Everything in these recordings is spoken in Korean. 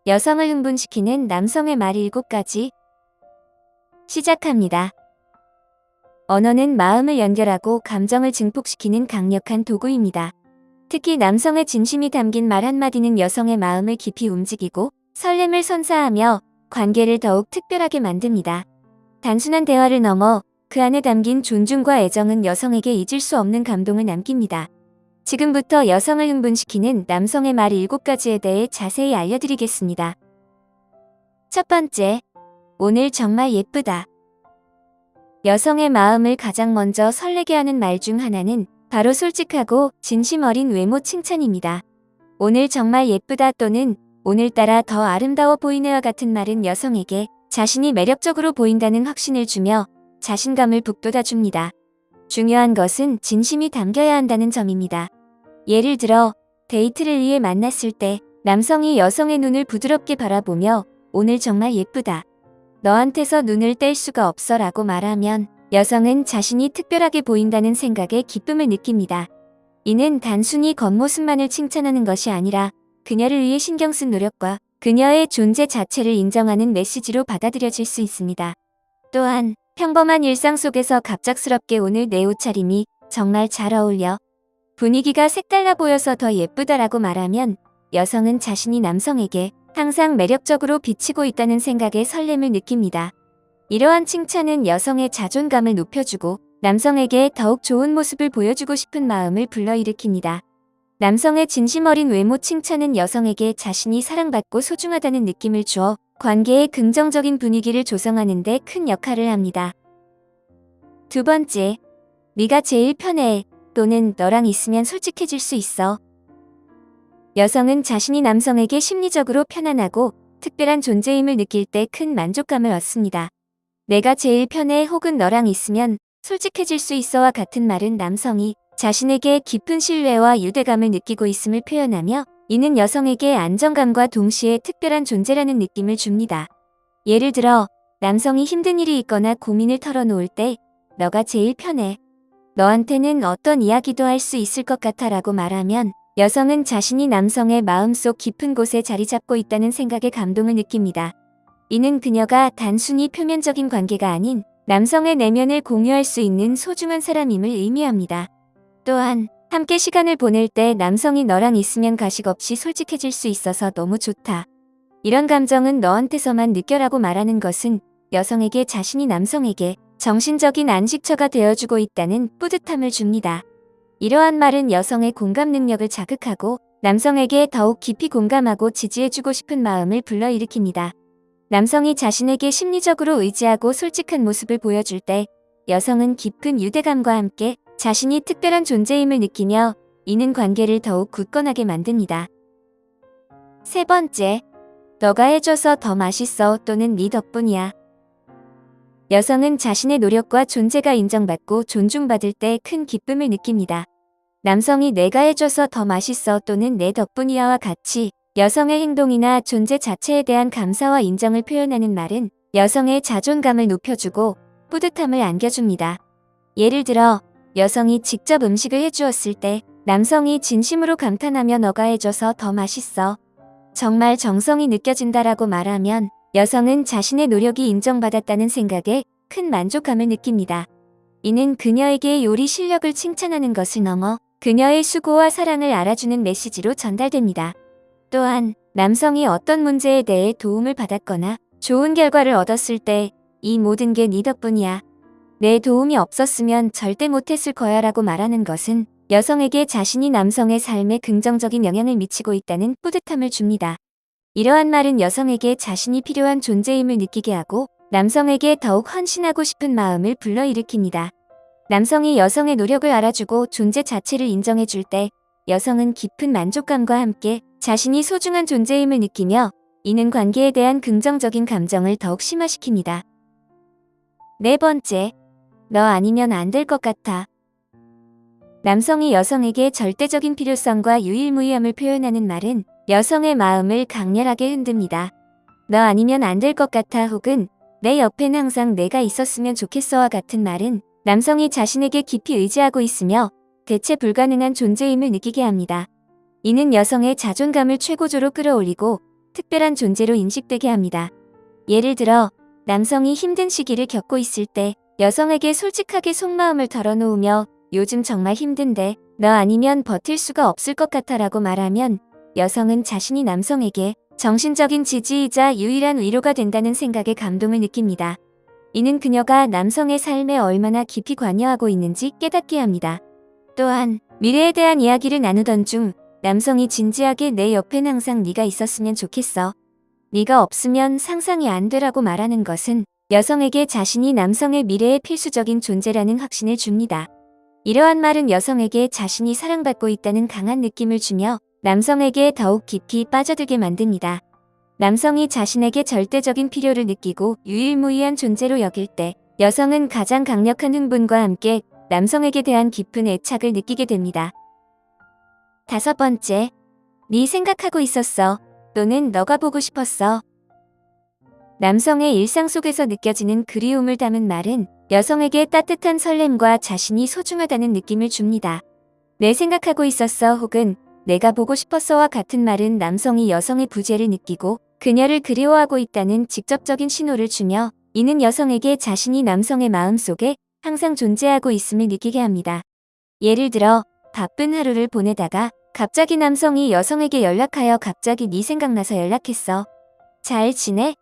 여성을 흥분시키는 남성의 말 7가지. 시작합니다. 언어는 마음을 연결하고 감정을 증폭시키는 강력한 도구입니다. 특히 남성의 진심이 담긴 말 한마디는 여성의 마음을 깊이 움직이고 설렘을 선사하며 관계를 더욱 특별하게 만듭니다. 단순한 대화를 넘어 그 안에 담긴 존중과 애정은 여성에게 잊을 수 없는 감동을 남깁니다. 지금부터 여성을 흥분시키는 남성의 말 7가지에 대해 자세히 알려드리겠습니다. 첫 번째, 오늘 정말 예쁘다. 여성의 마음을 가장 먼저 설레게 하는 말 중 하나는 바로 솔직하고 진심 어린 외모 칭찬입니다. 오늘 정말 예쁘다 또는 오늘따라 더 아름다워 보이네와 같은 말은 여성에게 자신이 매력적으로 보인다는 확신을 주며 자신감을 북돋아줍니다. 중요한 것은 진심이 담겨야 한다는 점입니다. 예를 들어 데이트를 위해 만났을 때 남성이 여성의 눈을 부드럽게 바라보며 오늘 정말 예쁘다. 너한테서 눈을 뗄 수가 없어 라고 말하면 여성은 자신이 특별하게 보인다는 생각에 기쁨을 느낍니다. 이는 단순히 겉모습만을 칭찬하는 것이 아니라 그녀를 위해 신경 쓴 노력과 그녀의 존재 자체를 인정하는 메시지로 받아들여질 수 있습니다. 또한 평범한 일상 속에서 갑작스럽게 오늘 내 옷차림이 정말 잘 어울려. 분위기가 색달라 보여서 더 예쁘다라고 말하면 여성은 자신이 남성에게 항상 매력적으로 비치고 있다는 생각에 설렘을 느낍니다. 이러한 칭찬은 여성의 자존감을 높여주고 남성에게 더욱 좋은 모습을 보여주고 싶은 마음을 불러일으킵니다. 남성의 진심 어린 외모 칭찬은 여성에게 자신이 사랑받고 소중하다는 느낌을 주어 관계의 긍정적인 분위기를 조성하는 데 큰 역할을 합니다. 두 번째, 네가 제일 편해 또는 너랑 있으면 솔직해질 수 있어. 여성은 자신이 남성에게 심리적으로 편안하고 특별한 존재임을 느낄 때 큰 만족감을 얻습니다. 내가 제일 편해 혹은 너랑 있으면 솔직해질 수 있어와 같은 말은 남성이 자신에게 깊은 신뢰와 유대감을 느끼고 있음을 표현하며 이는 여성에게 안정감과 동시에 특별한 존재라는 느낌을 줍니다. 예를 들어 남성이 힘든 일이 있거나 고민을 털어놓을 때 너가 제일 편해. 너한테는 어떤 이야기도 할 수 있을 것 같아 라고 말하면 여성은 자신이 남성의 마음속 깊은 곳에 자리 잡고 있다는 생각에 감동을 느낍니다. 이는 그녀가 단순히 표면적인 관계가 아닌 남성의 내면을 공유할 수 있는 소중한 사람임을 의미합니다. 또한 함께 시간을 보낼 때 남성이 너랑 있으면 가식 없이 솔직해질 수 있어서 너무 좋다. 이런 감정은 너한테서만 느껴라고 말하는 것은 여성에게 자신이 남성에게 정신적인 안식처가 되어주고 있다는 뿌듯함을 줍니다. 이러한 말은 여성의 공감 능력을 자극하고 남성에게 더욱 깊이 공감하고 지지해주고 싶은 마음을 불러일으킵니다. 남성이 자신에게 심리적으로 의지하고 솔직한 모습을 보여줄 때 여성은 깊은 유대감과 함께 자신이 특별한 존재임을 느끼며 이는 관계를 더욱 굳건하게 만듭니다. 세 번째, 너가 해줘서 더 맛있어 또는 네 덕분이야. 여성은 자신의 노력과 존재가 인정받고 존중받을 때 큰 기쁨을 느낍니다. 남성이 내가 해줘서 더 맛있어 또는 내 덕분이야와 같이 여성의 행동이나 존재 자체에 대한 감사와 인정을 표현하는 말은 여성의 자존감을 높여주고 뿌듯함을 안겨줍니다. 예를 들어 여성이 직접 음식을 해주었을 때 남성이 진심으로 감탄하며 너가 해줘서 더 맛있어. 정말 정성이 느껴진다라고 말하면 여성은 자신의 노력이 인정받았다는 생각에 큰 만족감을 느낍니다. 이는 그녀에게 요리 실력을 칭찬하는 것을 넘어 그녀의 수고와 사랑을 알아주는 메시지로 전달됩니다. 또한 남성이 어떤 문제에 대해 도움을 받았거나 좋은 결과를 얻었을 때 이 모든 게 네 덕분이야. 내 도움이 없었으면 절대 못했을 거야 라고 말하는 것은 여성에게 자신이 남성의 삶에 긍정적인 영향을 미치고 있다는 뿌듯함을 줍니다. 이러한 말은 여성에게 자신이 필요한 존재임을 느끼게 하고 남성에게 더욱 헌신하고 싶은 마음을 불러일으킵니다. 남성이 여성의 노력을 알아주고 존재 자체를 인정해줄 때 여성은 깊은 만족감과 함께 자신이 소중한 존재임을 느끼며 이는 관계에 대한 긍정적인 감정을 더욱 심화시킵니다. 네 번째, 너 아니면 안 될 것 같아. 남성이 여성에게 절대적인 필요성과 유일무이함을 표현하는 말은 여성의 마음을 강렬하게 흔듭니다. 너 아니면 안 될 것 같아 혹은 내 옆엔 항상 내가 있었으면 좋겠어와 같은 말은 남성이 자신에게 깊이 의지하고 있으며 대체 불가능한 존재임을 느끼게 합니다. 이는 여성의 자존감을 최고조로 끌어올리고 특별한 존재로 인식되게 합니다. 예를 들어, 남성이 힘든 시기를 겪고 있을 때 여성에게 솔직하게 속마음을 털어놓으며 요즘 정말 힘든데 너 아니면 버틸 수가 없을 것 같아라고 말하면 여성은 자신이 남성에게 정신적인 지지이자 유일한 위로가 된다는 생각에 감동을 느낍니다. 이는 그녀가 남성의 삶에 얼마나 깊이 관여하고 있는지 깨닫게 합니다. 또한 미래에 대한 이야기를 나누던 중 남성이 진지하게 내 옆엔 항상 네가 있었으면 좋겠어. 네가 없으면 상상이 안 되라고 말하는 것은 여성에게 자신이 남성의 미래의 필수적인 존재라는 확신을 줍니다. 이러한 말은 여성에게 자신이 사랑받고 있다는 강한 느낌을 주며 남성에게 더욱 깊이 빠져들게 만듭니다. 남성이 자신에게 절대적인 필요를 느끼고 유일무이한 존재로 여길 때 여성은 가장 강력한 흥분과 함께 남성에게 대한 깊은 애착을 느끼게 됩니다. 5번째, 네 생각하고 있었어. 또는 너가 보고 싶었어. 남성의 일상 속에서 느껴지는 그리움을 담은 말은 여성에게 따뜻한 설렘과 자신이 소중하다는 느낌을 줍니다. 내 생각하고 있었어 혹은 내가 보고 싶었어와 같은 말은 남성이 여성의 부재를 느끼고 그녀를 그리워하고 있다는 직접적인 신호를 주며 이는 여성에게 자신이 남성의 마음속에 항상 존재하고 있음을 느끼게 합니다. 예를 들어 바쁜 하루를 보내다가 갑자기 남성이 여성에게 연락하여 갑자기 네 생각나서 연락했어. 잘 지내?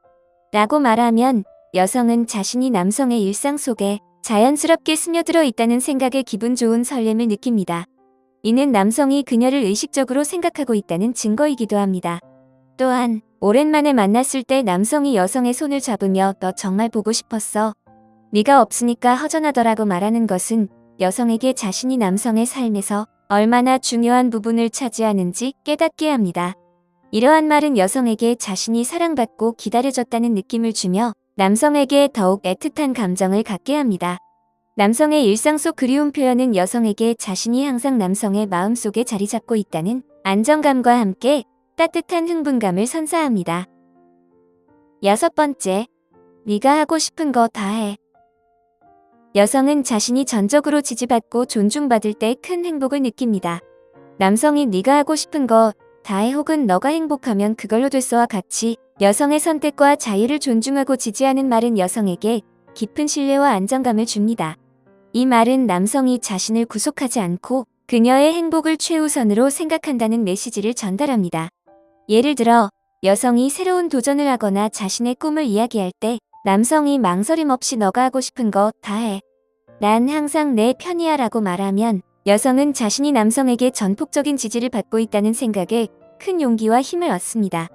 라고 말하면 여성은 자신이 남성의 일상 속에 자연스럽게 스며들어 있다는 생각에 기분 좋은 설렘을 느낍니다. 이는 남성이 그녀를 의식적으로 생각하고 있다는 증거이기도 합니다. 또한 오랜만에 만났을 때 남성이 여성의 손을 잡으며 너 정말 보고 싶었어. 네가 없으니까 허전하더라고 말하는 것은 여성에게 자신이 남성의 삶에서 얼마나 중요한 부분을 차지하는지 깨닫게 합니다. 이러한 말은 여성에게 자신이 사랑받고 기다려졌다는 느낌을 주며 남성에게 더욱 애틋한 감정을 갖게 합니다. 남성의 일상 속 그리움 표현은 여성에게 자신이 항상 남성의 마음속에 자리 잡고 있다는 안정감과 함께 따뜻한 흥분감을 선사합니다. 6번째, 네가 하고 싶은 거 다 해. 여성은 자신이 전적으로 지지받고 존중받을 때 큰 행복을 느낍니다. 남성이 네가 하고 싶은 거 다 해 혹은 너가 행복하면 그걸로 됐어와 같이 여성의 선택과 자유를 존중하고 지지하는 말은 여성에게 깊은 신뢰와 안정감을 줍니다. 이 말은 남성이 자신을 구속하지 않고 그녀의 행복을 최우선으로 생각한다는 메시지를 전달합니다. 예를 들어 여성이 새로운 도전을 하거나 자신의 꿈을 이야기할 때 남성이 망설임 없이 너가 하고 싶은 거 다 해. 난 항상 내 편이야 라고 말하면 여성은 자신이 남성에게 전폭적인 지지를 받고 있다는 생각에 큰 용기와 힘을 얻습니다.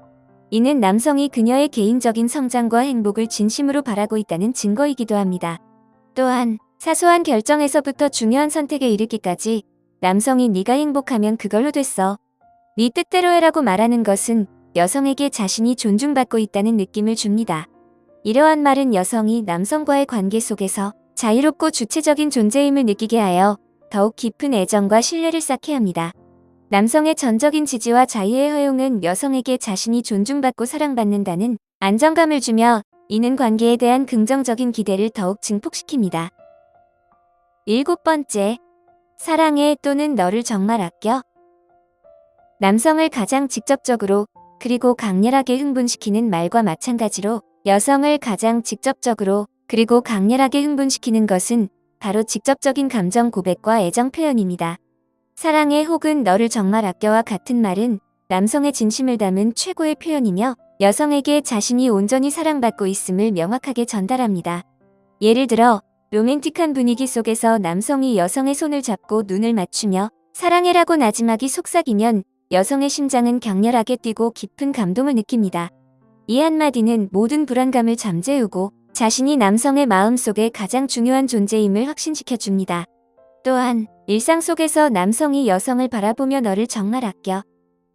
이는 남성이 그녀의 개인적인 성장과 행복을 진심으로 바라고 있다는 증거이기도 합니다. 또한 사소한 결정에서부터 중요한 선택에 이르기까지 남성이 네가 행복하면 그걸로 됐어. 네 뜻대로 해라고 말하는 것은 여성에게 자신이 존중받고 있다는 느낌을 줍니다. 이러한 말은 여성이 남성과의 관계 속에서 자유롭고 주체적인 존재임을 느끼게 하여 더욱 깊은 애정과 신뢰를 쌓게 합니다. 남성의 전적인 지지와 자유의 허용은 여성에게 자신이 존중받고 사랑받는다는 안정감을 주며 이는 관계에 대한 긍정적인 기대를 더욱 증폭시킵니다. 7번째, 사랑해 또는 너를 정말 아껴. 남성을 가장 직접적으로 그리고 강렬하게 흥분시키는 말과 마찬가지로 여성을 가장 직접적으로 그리고 강렬하게 흥분시키는 것은 바로 직접적인 감정 고백과 애정 표현입니다. 사랑해 혹은 너를 정말 아껴와 같은 말은 남성의 진심을 담은 최고의 표현이며 여성에게 자신이 온전히 사랑받고 있음을 명확하게 전달합니다. 예를 들어 로맨틱한 분위기 속에서 남성이 여성의 손을 잡고 눈을 맞추며 사랑해라고 나지막이 속삭이면 여성의 심장은 격렬하게 뛰고 깊은 감동을 느낍니다. 이 한마디는 모든 불안감을 잠재우고 자신이 남성의 마음속에 가장 중요한 존재임을 확신시켜 줍니다. 또한 일상 속에서 남성이 여성을 바라보며 너를 정말 아껴.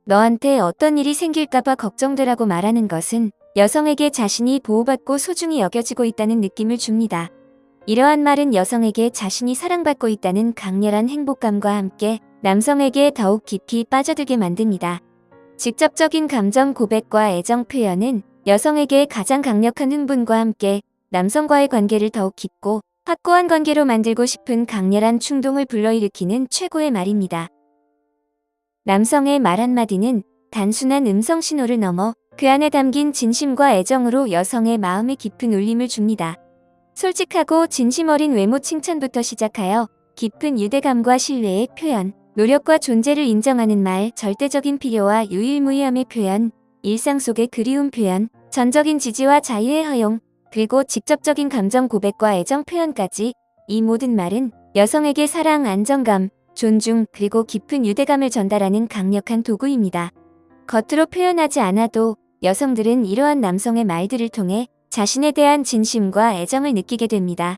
너한테 어떤 일이 생길까봐 걱정되라고 말하는 것은 여성에게 자신이 보호받고 소중히 여겨지고 있다는 느낌을 줍니다. 이러한 말은 여성에게 자신이 사랑받고 있다는 강렬한 행복감과 함께 남성에게 더욱 깊이 빠져들게 만듭니다. 직접적인 감정 고백과 애정 표현은 여성에게 가장 강력한 흥분과 함께 남성과의 관계를 더욱 깊고 확고한 관계로 만들고 싶은 강렬한 충동을 불러일으키는 최고의 말입니다. 남성의 말 한마디는 단순한 음성 신호를 넘어 그 안에 담긴 진심과 애정으로 여성의 마음에 깊은 울림을 줍니다. 솔직하고 진심 어린 외모 칭찬부터 시작하여 깊은 유대감과 신뢰의 표현, 노력과 존재를 인정하는 말, 절대적인 필요와 유일무이함의 표현, 일상 속의 그리움 표현, 전적인 지지와 자유의 허용, 그리고 직접적인 감정 고백과 애정 표현까지 이 모든 말은 여성에게 사랑, 안정감, 존중, 그리고 깊은 유대감을 전달하는 강력한 도구입니다. 겉으로 표현하지 않아도 여성들은 이러한 남성의 말들을 통해 자신에 대한 진심과 애정을 느끼게 됩니다.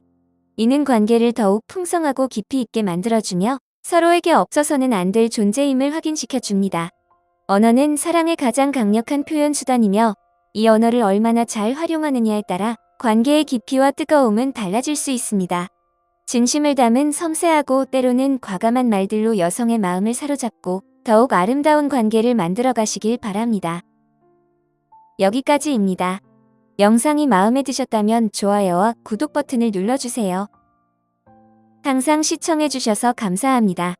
이는 관계를 더욱 풍성하고 깊이 있게 만들어주며 서로에게 없어서는 안 될 존재임을 확인시켜 줍니다. 언어는 사랑의 가장 강력한 표현 수단이며 이 언어를 얼마나 잘 활용하느냐에 따라 관계의 깊이와 뜨거움은 달라질 수 있습니다. 진심을 담은 섬세하고 때로는 과감한 말들로 여성의 마음을 사로잡고 더욱 아름다운 관계를 만들어 가시길 바랍니다. 여기까지입니다. 영상이 마음에 드셨다면 좋아요와 구독 버튼을 눌러주세요. 항상 시청해주셔서 감사합니다.